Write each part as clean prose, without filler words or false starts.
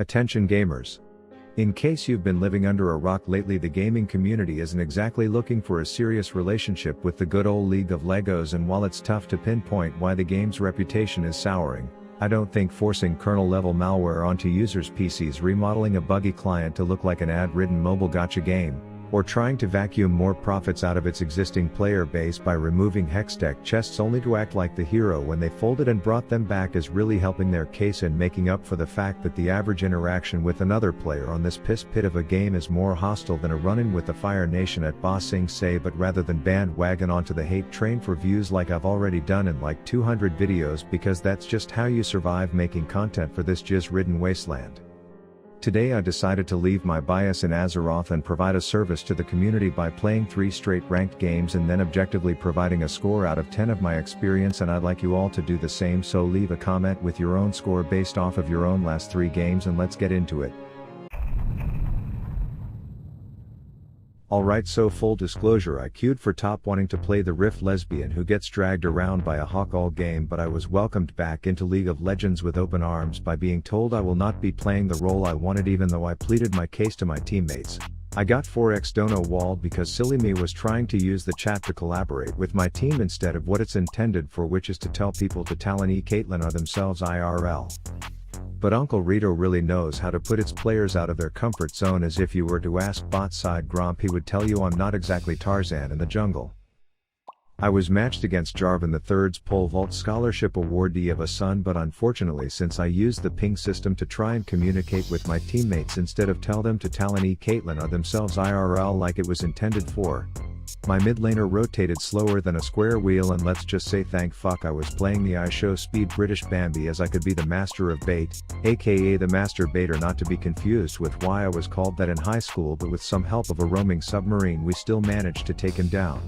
Attention gamers. In case you've been living under a rock lately, the gaming community isn't exactly looking for a serious relationship with the good old League of Legos, and while it's tough to pinpoint why the game's reputation is souring, I don't think forcing kernel-level malware onto users' PCs, remodeling a buggy client to look like an ad-ridden mobile gacha game, or trying to vacuum more profits out of its existing player base by removing Hextech chests only to act like the hero when they folded and brought them back is really helping their case and making up for the fact that the average interaction with another player on this piss pit of a game is more hostile than a run-in with the Fire Nation at Ba Sing Se, but rather than bandwagon onto the hate train for views like I've already done in like 200 videos, because that's just how you survive making content for this jizz-ridden wasteland. Today I decided to leave my bias in Azeroth and provide a service to the community by playing 3 straight ranked games and then objectively providing a score out of 10 of my experience, and I'd like you all to do the same, so leave a comment with your own score based off of your own last 3 games and let's get into it. Alright, so full disclosure, I queued for top wanting to play the Rift lesbian who gets dragged around by a hawk all game, but I was welcomed back into League of Legends with open arms by being told I will not be playing the role I wanted, even though I pleaded my case to my teammates. I got 4x dono walled because silly me was trying to use the chat to collaborate with my team instead of what it's intended for, which is to tell people to Talon E Caitlyn are themselves IRL. But Uncle Rito really knows how to put its players out of their comfort zone, as if you were to ask bot side Gromp he would tell you I'm not exactly Tarzan in the jungle. I was matched against Jarvan III's Pole Vault Scholarship awardee of a son, but unfortunately, since I used the ping system to try and communicate with my teammates instead of tell them to Talon E Caitlyn are themselves IRL like it was intended for, my mid laner rotated slower than a square wheel, and let's just say thank fuck I was playing the iShow speed British Bambi, as I could be the master of bait, aka the master baiter, not to be confused with why I was called that in high school, but with some help of a roaming submarine we still managed to take him down.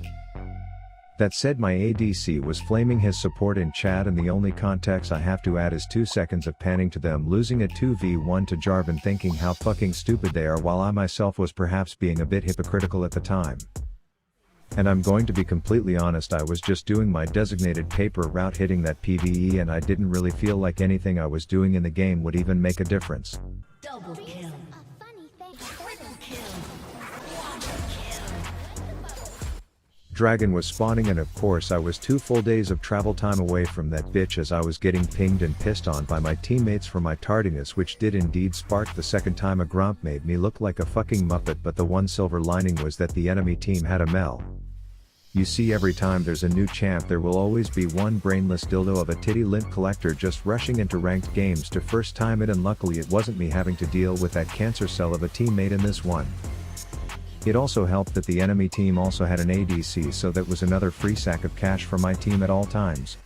That said, my ADC was flaming his support in chat, and the only context I have to add is 2 seconds of panning to them losing a 2v1 to Jarvan, thinking how fucking stupid they are, while I myself was perhaps being a bit hypocritical at the time. And I'm going to be completely honest, I was just doing my designated paper route, hitting that PvE, and I didn't really feel like anything I was doing in the game would even make a difference. Double kill. Triple kill. Dragon was spawning, and of course I was 2 full days of travel time away from that bitch, as I was getting pinged and pissed on by my teammates for my tardiness, which did indeed spark the second time a Gromp made me look like a fucking muppet, but the one silver lining was that the enemy team had a Mel. You see, every time there's a new champ there will always be one brainless dildo of a titty lint collector just rushing into ranked games to first time it, and luckily it wasn't me having to deal with that cancer cell of a teammate in this one. It also helped that the enemy team also had an ADC, so that was another free sack of cash for my team at all times.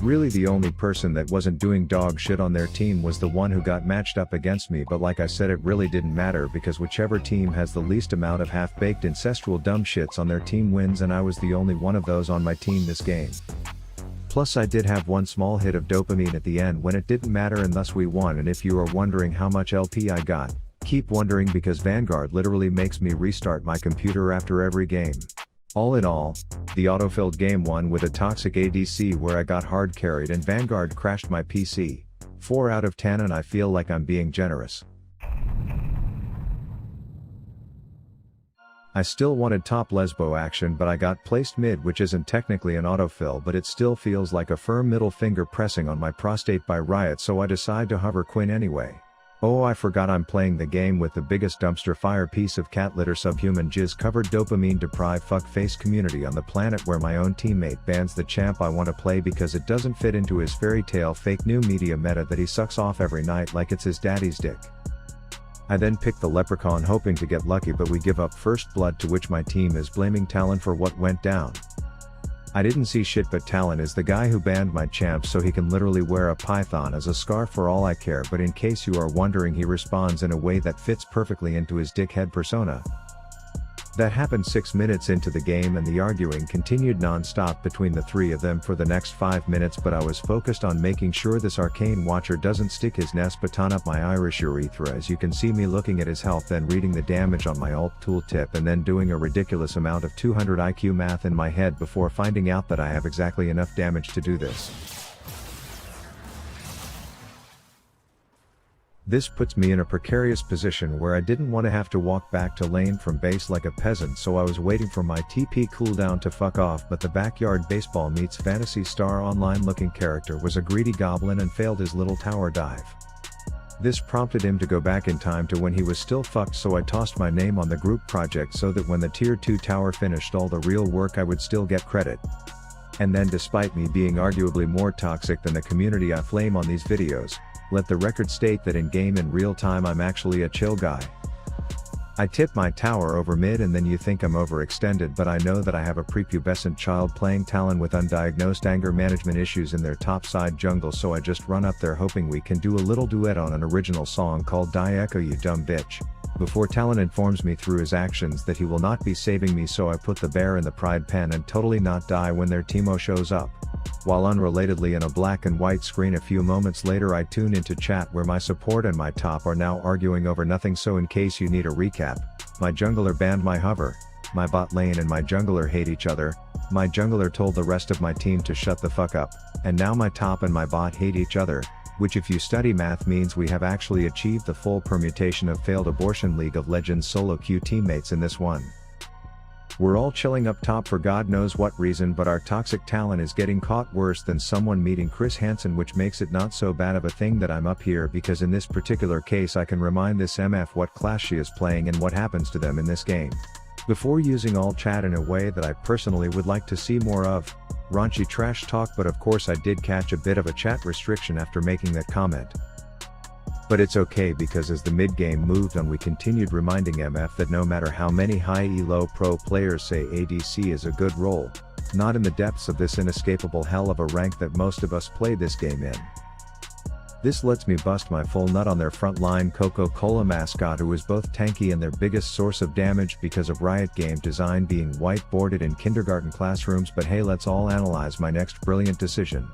Really the only person that wasn't doing dog shit on their team was the one who got matched up against me, but like I said, it really didn't matter because whichever team has the least amount of half-baked incestual dumb shits on their team wins, and I was the only one of those on my team this game. Plus I did have one small hit of dopamine at the end when it didn't matter, and thus we won. And if you are wondering how much LP I got, keep wondering, because Vanguard literally makes me restart my computer after every game. All in all, the autofilled game won with a toxic ADC where I got hard carried and Vanguard crashed my PC. 4 out of 10, and I feel like I'm being generous. I still wanted top lesbo action, but I got placed mid, which isn't technically an autofill, but it still feels like a firm middle finger pressing on my prostate by Riot, so I decide to hover Quinn anyway. Oh, I forgot I'm playing the game with the biggest dumpster fire piece of cat litter subhuman jizz covered dopamine deprived fuckface community on the planet, where my own teammate bans the champ I want to play because it doesn't fit into his fairy tale fake new media meta that he sucks off every night like it's his daddy's dick. I then pick the leprechaun hoping to get lucky, but we give up first blood, to which my team is blaming Talon for what went down. I didn't see shit, but Talon is the guy who banned my champ, so he can literally wear a python as a scarf for all I care, but in case you are wondering, he responds in a way that fits perfectly into his dickhead persona. That happened 6 minutes into the game, and the arguing continued non-stop between the 3 of them for the next 5 minutes, but I was focused on making sure this arcane watcher doesn't stick his nest baton up my Irish urethra, as you can see me looking at his health, then reading the damage on my alt tooltip, and then doing a ridiculous amount of 200 IQ math in my head before finding out that I have exactly enough damage to do this. This puts me in a precarious position where I didn't want to have to walk back to lane from base like a peasant, so I was waiting for my TP cooldown to fuck off, but the backyard baseball meets Phantasy Star Online looking character was a greedy goblin and failed his little tower dive. This prompted him to go back in time to when he was still fucked, so I tossed my name on the group project so that when the tier 2 tower finished all the real work I would still get credit. And then, despite me being arguably more toxic than the community I flame on these videos, let the record state that in game in real time I'm actually a chill guy. I tip my tower over mid and then you think I'm overextended, but I know that I have a prepubescent child playing Talon with undiagnosed anger management issues in their topside jungle, so I just run up there hoping we can do a little duet on an original song called Die Echo You Dumb Bitch, before Talon informs me through his actions that he will not be saving me, so I put the bear in the pride pen and totally not die when their Teemo shows up. While unrelatedly in a black and white screen a few moments later I tune into chat where my support and my top are now arguing over nothing, so in case you need a recap, my jungler banned my hover, my bot lane and my jungler hate each other, my jungler told the rest of my team to shut the fuck up, and now my top and my bot hate each other, which if you study math means we have actually achieved the full permutation of failed abortion League of Legends solo queue teammates in this one. We're all chilling up top for God knows what reason, but our toxic Talon is getting caught worse than someone meeting Chris Hansen, which makes it not so bad of a thing that I'm up here, because in this particular case I can remind this MF what class she is playing and what happens to them in this game. Before using all chat in a way that I personally would like to see more of, raunchy trash talk, but of course I did catch a bit of a chat restriction after making that comment. But it's okay, because as the mid-game moved on we continued reminding MF that no matter how many high elo pro players say ADC is a good role, not in the depths of this inescapable hell of a rank that most of us play this game in. This lets me bust my full nut on their frontline Coca-Cola mascot, who is both tanky and their biggest source of damage because of Riot game design being whiteboarded in kindergarten classrooms. But hey, let's all analyze my next brilliant decision.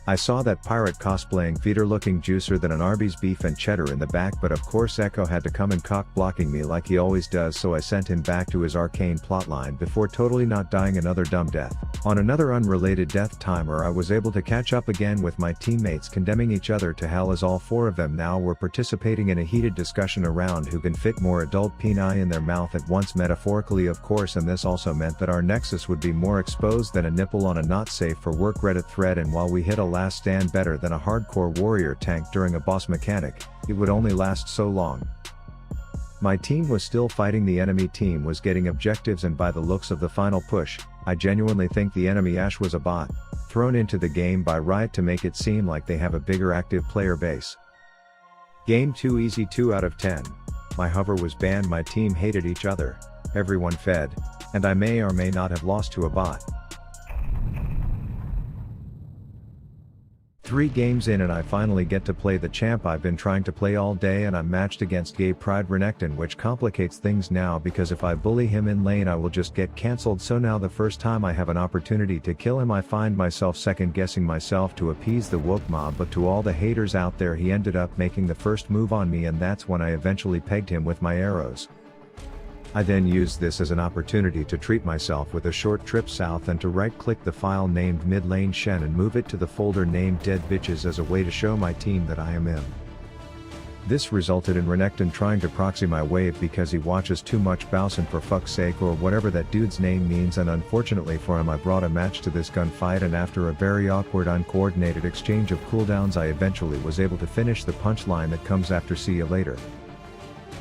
I saw that pirate cosplaying feeder looking juicer than an Arby's beef and cheddar in the back, but of course Echo had to come and cock blocking me like he always does, so I sent him back to his arcane plotline before totally not dying another dumb death. On another unrelated death timer I was able to catch up again with my teammates condemning each other to hell, as all four of them now were participating in a heated discussion around who can fit more adult peni in their mouth at once, metaphorically of course, and this also meant that our nexus would be more exposed than a nipple on a not safe for work Reddit thread, and while we hit a last stand better than a hardcore warrior tank during a boss mechanic, it would only last so long. My team was still fighting, the enemy team was getting objectives, and by the looks of the final push, I genuinely think the enemy Ashe was a bot, thrown into the game by Riot to make it seem like they have a bigger active player base. Game 2 easy, 2 out of 10. My hover was banned, my team hated each other, everyone fed, and I may or may not have lost to a bot. 3 games in and I finally get to play the champ I've been trying to play all day, and I'm matched against Gay Pride Renekton, which complicates things now because if I bully him in lane I will just get cancelled, so now the first time I have an opportunity to kill him I find myself second guessing myself to appease the woke mob, but to all the haters out there he ended up making the first move on me, and that's when I eventually pegged him with my arrows. I then used this as an opportunity to treat myself with a short trip south and to right-click the file named mid lane Shen and move it to the folder named Dead Bitches as a way to show my team that I am him. This resulted in Renekton trying to proxy my wave because he watches too much Bowsen for fuck's sake, or whatever that dude's name means, and unfortunately for him I brought a match to this gunfight, and after a very awkward uncoordinated exchange of cooldowns I eventually was able to finish the punchline that comes after "see you later."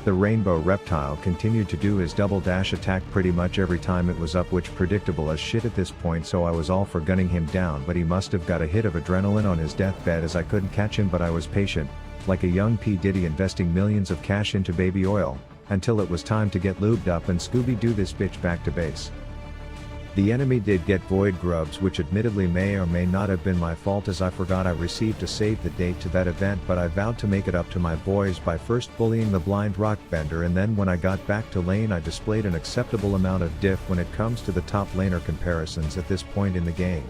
The rainbow reptile continued to do his double dash attack pretty much every time it was up, which predictable as shit at this point, so I was all for gunning him down, but he must have got a hit of adrenaline on his deathbed as I couldn't catch him, but I was patient, like a young P. Diddy investing millions of cash into baby oil, until it was time to get lubed up and Scooby-Doo this bitch back to base. The enemy did get void grubs, which admittedly may or may not have been my fault, as I forgot I received a save the date to that event, but I vowed to make it up to my boys by first bullying the blind rock bender, and then when I got back to lane I displayed an acceptable amount of diff when it comes to the top laner comparisons at this point in the game.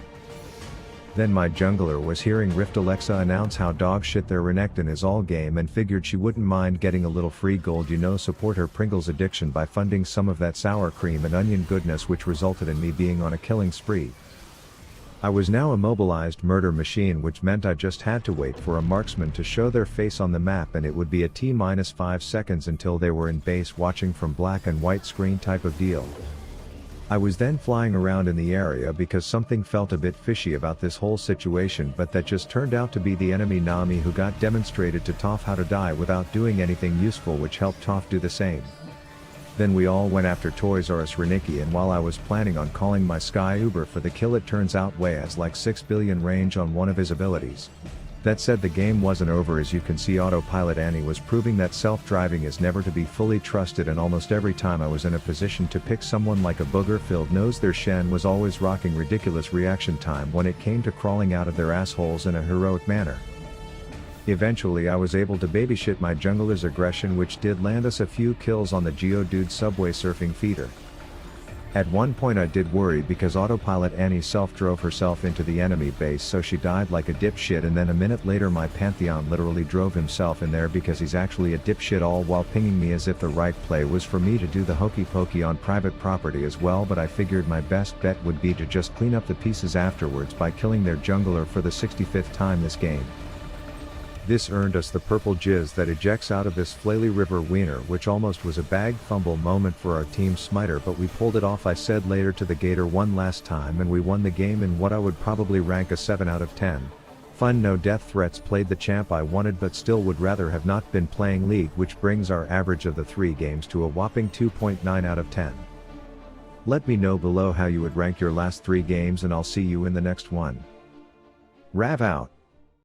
Then my jungler was hearing Rift Alexa announce how dog shit their Renekton is all game and figured she wouldn't mind getting a little free gold, support her Pringles addiction by funding some of that sour cream and onion goodness, which resulted in me being on a killing spree. I was now a mobilized murder machine, which meant I just had to wait for a marksman to show their face on the map, and it would be a T-5 seconds until they were in base watching from black and white screen type of deal. I was then flying around in the area because something felt a bit fishy about this whole situation, but that just turned out to be the enemy Nami, who got demonstrated to Toph how to die without doing anything useful, which helped Toph do the same. Then we all went after Toys R Us Reniki, and while I was planning on calling my Sky Uber for the kill, it turns out Wei has like 6 billion range on one of his abilities. That said, the game wasn't over. As you can see, Autopilot Annie was proving that self-driving is never to be fully trusted, and almost every time I was in a position to pick someone like a booger-filled nose, their Shen was always rocking ridiculous reaction time when it came to crawling out of their assholes in a heroic manner. Eventually I was able to babysit my jungler's aggression, which did land us a few kills on the Geodude subway surfing feeder. At one point I did worry because Autopilot Annie self-drove herself into the enemy base, so she died like a dipshit, and then a minute later my Pantheon literally drove himself in there because he's actually a dipshit, all while pinging me as if the right play was for me to do the hokey pokey on private property as well, but I figured my best bet would be to just clean up the pieces afterwards by killing their jungler for the 65th time this game. This earned us the purple jizz that ejects out of this flaily river wiener, which almost was a bag fumble moment for our team Smiter, but we pulled it off. I said later to the Gator one last time, and we won the game in what I would probably rank a 7 out of 10. Fun, no death threats, played the champ I wanted but still would rather have not been playing League, which brings our average of the 3 games to a whopping 2.9 out of 10. Let me know below how you would rank your last 3 games, and I'll see you in the next one. Rav out.